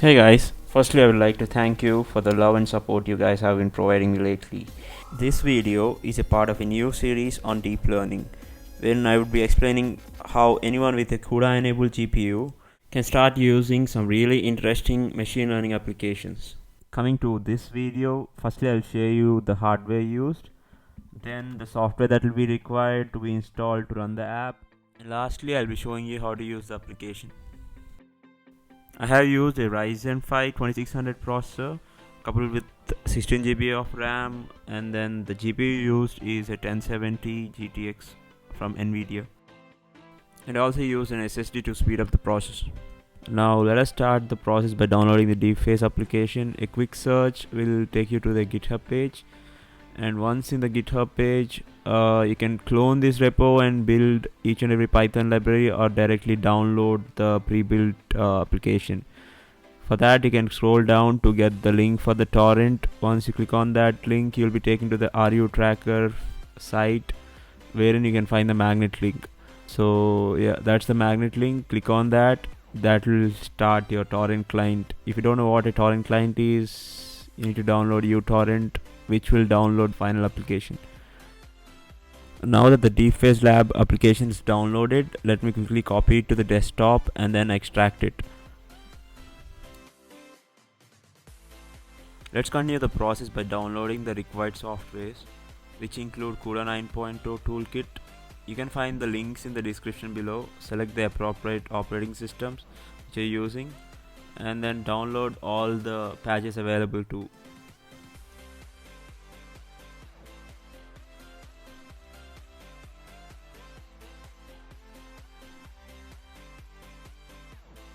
Hey guys, firstly I would like to thank you for the love and support you guys have been providing me lately. This video is a part of a new series on deep learning, wherein I would be explaining how anyone with a CUDA enabled GPU can start using some really interesting machine learning applications. Coming to this video, firstly I'll show you the hardware used, then the software that will be required to be installed to run the app, and lastly I'll be showing you how to use the application. I have used a Ryzen 5 2600 processor coupled with 16 GB of RAM, and then the GPU used is a 1070 GTX from nvidia, and I also used an SSD to speed up the process. Now let us start the process by downloading the DeepFace application. A quick search will take you to the GitHub page, and once in the GitHub page you can clone this repo and build each and every Python library or directly download the pre-built application. For that you can scroll down to get the link for the torrent. Once you click on that link, you'll be taken to the RU tracker site wherein you can find the magnet link. So yeah, that's the magnet link. Click on that. That will start your torrent client. If you don't know what a torrent client is, you need to download uTorrent, which will download final application. Now that the DeepFaceLab application is downloaded, let me quickly copy it to the desktop and then extract it. Let's continue the process by downloading the required softwares, which include CUDA 9.0 toolkit. You can find the links in the description below. Select the appropriate operating systems which you're using, and then download all the patches available too.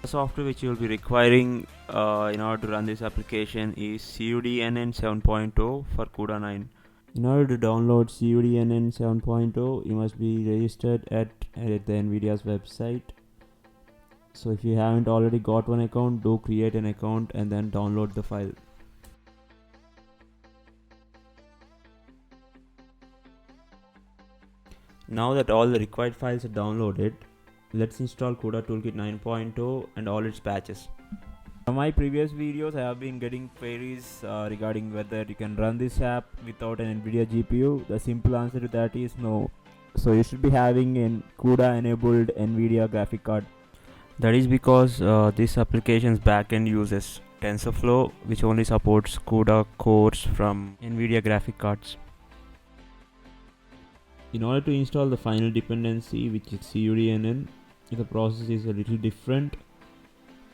The software which you will be requiring in order to run this application is cuDNN 7.0 for CUDA 9. In order to download cuDNN 7.0, you must be registered at the nvidia's website. So if you haven't already got one account, do create an account and then download the file. Now that all the required files are downloaded, let's install CUDA Toolkit 9.0 and all its patches. From my previous videos, I have been getting queries regarding whether you can run this app without an nvidia GPU. The simple answer to that is no. So you should be having a CUDA enabled nvidia graphic card. That is because this application's backend uses TensorFlow, which only supports CUDA cores from nvidia graphic cards. In order to install the final dependency, which is cuDNN, the process is a little different.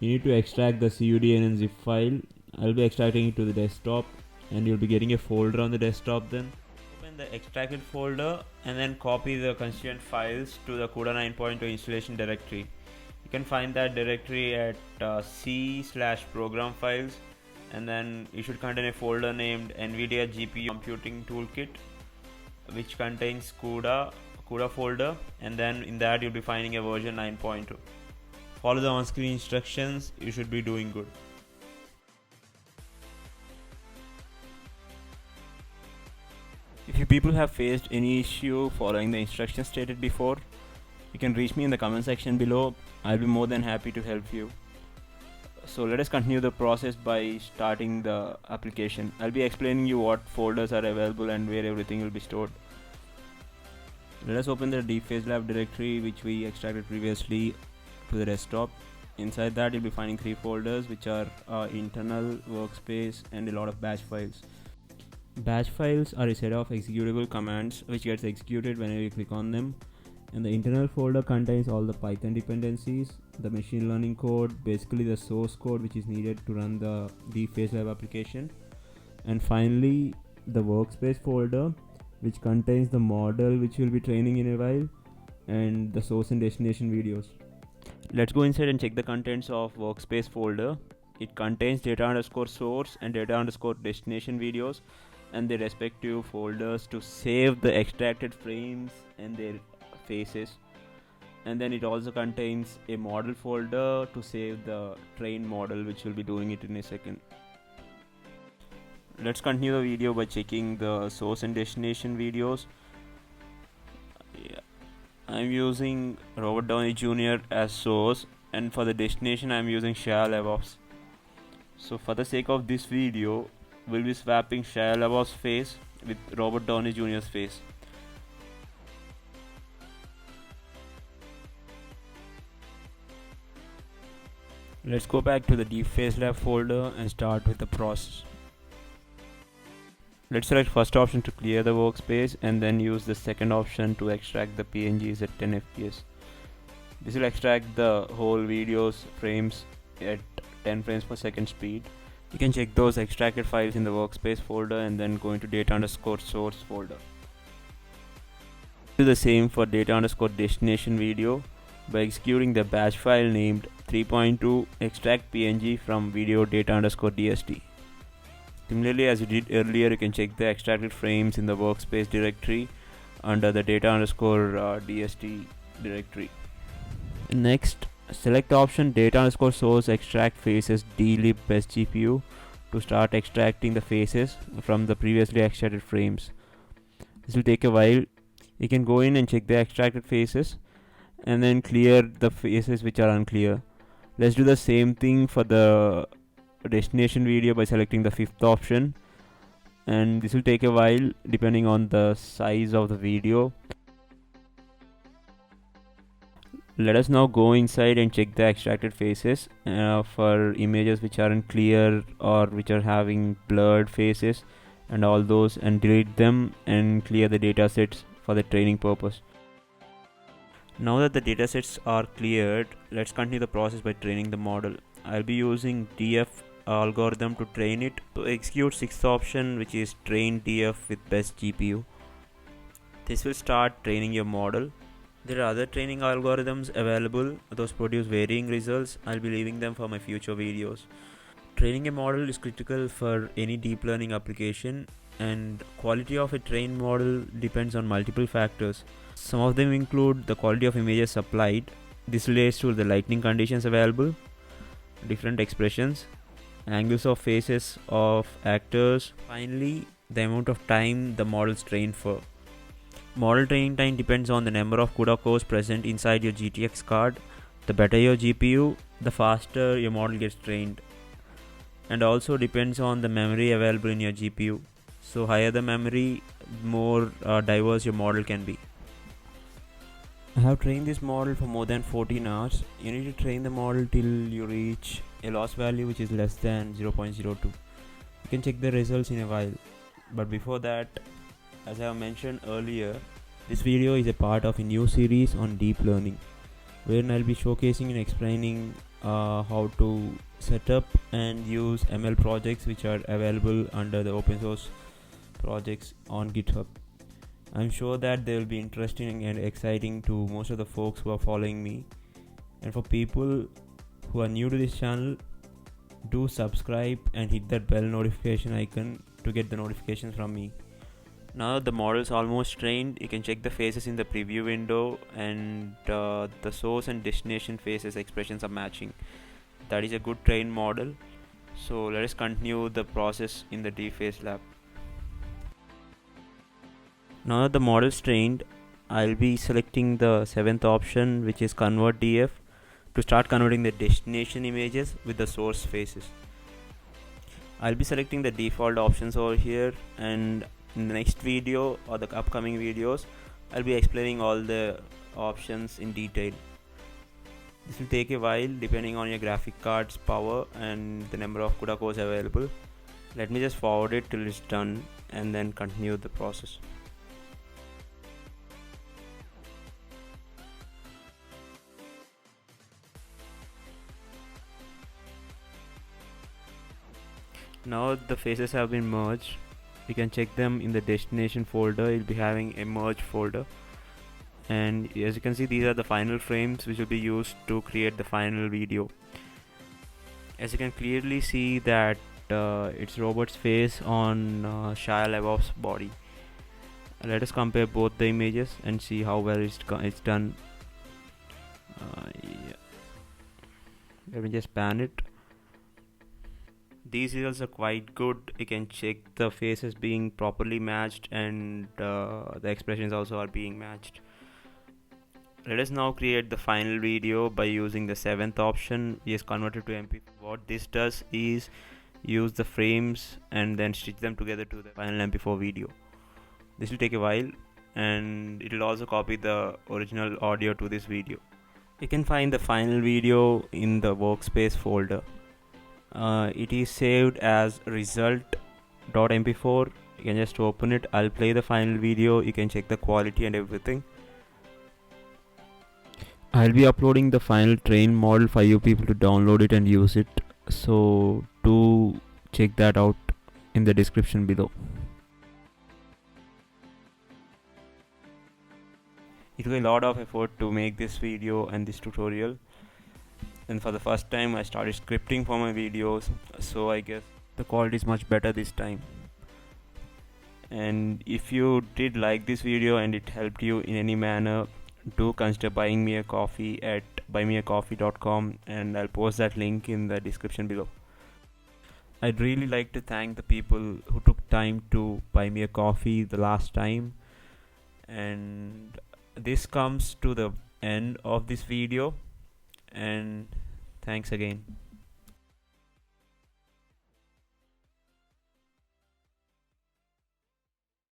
You need to extract the cuDNN zip file. I'll be extracting it to the desktop, and you'll be getting a folder on the desktop. Then open the extracted folder and then copy the constituent files to the CUDA 9.0 installation directory. You can find that directory at c/program files, and then it should contain a folder named nvidia GPU computing toolkit, which contains CUDA folder, and then in that you'll be finding a version 9.2. Follow the on-screen instructions, you should be doing good. If you people have faced any issue following the instructions stated before, you can reach me in the comment section below. I'll be more than happy to help you. So let us continue the process by starting the application. I'll be explaining you what folders are available and where everything will be stored. Let us open the DeepFaceLab directory which we extracted previously to the desktop. Inside that you'll be finding 3 folders, which are internal, workspace, and a lot of batch files. Batch files are a set of executable commands which gets executed whenever you click on them. And the internal folder contains all the Python dependencies, the machine learning code, basically the source code which is needed to run the DeepFaceLab application. And finally, the workspace folder, which contains the model which we'll be training in a while, and the source and destination videos. Let's go inside and check the contents of workspace folder. It contains data_source and data_destination videos and their respective folders to save the extracted frames and their faces. And then it also contains a model folder to save the trained model, which we'll be doing it in a second. Let's continue the video by checking the source and destination videos. I'm using Robert Downey Jr. as source, and for the destination I'm using shia lebouf. So for the sake of this video, we'll be swapping Shia LaBeouf's face with Robert Downey Jr.'s face. Let's go back to the DeepFaceLab folder and start with the process. Let's select first option to clear the workspace and then use the second option to extract the PNGs at 10 fps. This will extract the whole video's frames at 10 frames per second speed. You can check those extracted files in the workspace folder and then go into data_source folder. Do the same for data_destination video by executing the batch file named 3.2 extract PNG from video data_dst. Similarly, as you did earlier, you can check the extracted frames in the workspace directory under the data_dst directory. Next, select the option data_source extract faces dlib best GPU to start extracting the faces from the previously extracted frames. This will take a while. You can go in and check the extracted faces and then clear the faces which are unclear. Let's do the same thing for the destination video by selecting the fifth option, and this will take a while depending on the size of the video. Let us now go inside and check the extracted faces for images which aren't clear or which are having blurred faces and all those, and delete them and clear the datasets for the training purpose. Now that the datasets are cleared, let's continue the process by training the model. I'll be using DF algorithm to train it. So execute sixth option, which is train DF with best GPU. This will start training your model. There are other training algorithms available. Those produce varying results. I'll be leaving them for my future videos. Training a model is critical for any deep learning application, and quality of a trained model depends on multiple factors. Some of them include the quality of images supplied. This relates to the lighting conditions available, different expressions, angles of faces of actors, finally the amount of time the model is trained for. Model training time depends on the number of CUDA cores present inside your GTX card. The better your GPU, the faster your model gets trained, and also depends on the memory available in your GPU. So higher the memory, more diverse your model can be. I have trained this model for more than 14 hours. You need to train the model till you reach a loss value which is less than 0.02. You can check the results in a while, but before that, as I have mentioned earlier, this video is a part of a new series on deep learning, wherein I'll be showcasing and explaining how to set up and use ML projects which are available under the open source projects on GitHub. I'm sure that they will be interesting and exciting to most of the folks who are following me. And for people who are new to this channel, do subscribe and hit that bell notification icon to get the notifications from me. Now that the model is almost trained, you can check the faces in the preview window, and the source and destination faces expressions are matching. That is a good trained model. So let us continue the process in the DeepFaceLab. Now that the model is trained, I'll be selecting the seventh option, which is convert DF, to start converting the destination images with the source faces. I'll be selecting the default options over here, and in the next video or the upcoming videos, I'll be explaining all the options in detail. This will take a while depending on your graphic card's power and the number of CUDA cores available. Let me just forward it till it's done and then continue the process. Now the faces have been merged. You can check them in the destination folder. You'll be having a merge folder, and as you can see, these are the final frames which will be used to create the final video. As you can clearly see that it's Robert's face on Shia LaBeouf's body. Let us compare both the images and see how well it's done. Yeah. Let me just pan it. These results are quite good. You can check the faces being properly matched, and the expressions also are being matched. Let us now create the final video by using the 7th option, is converted to MP4. What this does is use the frames and then stitch them together to the final MP4 video. This will take a while, and it will also copy the original audio to this video. You can find the final video in the workspace folder. It is saved as result.mp4. You can just open it. I'll play the final video. You can check the quality and everything. I'll be uploading the final train model for you people to download it and use it. So do check that out in the description below. It took a lot of effort to make this video and this tutorial, and for the first time I started scripting for my videos, so I guess the quality is much better this time. And if you did like this video and it helped you in any manner, do consider buying me a coffee at buymeacoffee.com, and I'll post that link in the description below. I'd really like to thank the people who took time to buy me a coffee the last time, and this comes to the end of this video, and thanks again.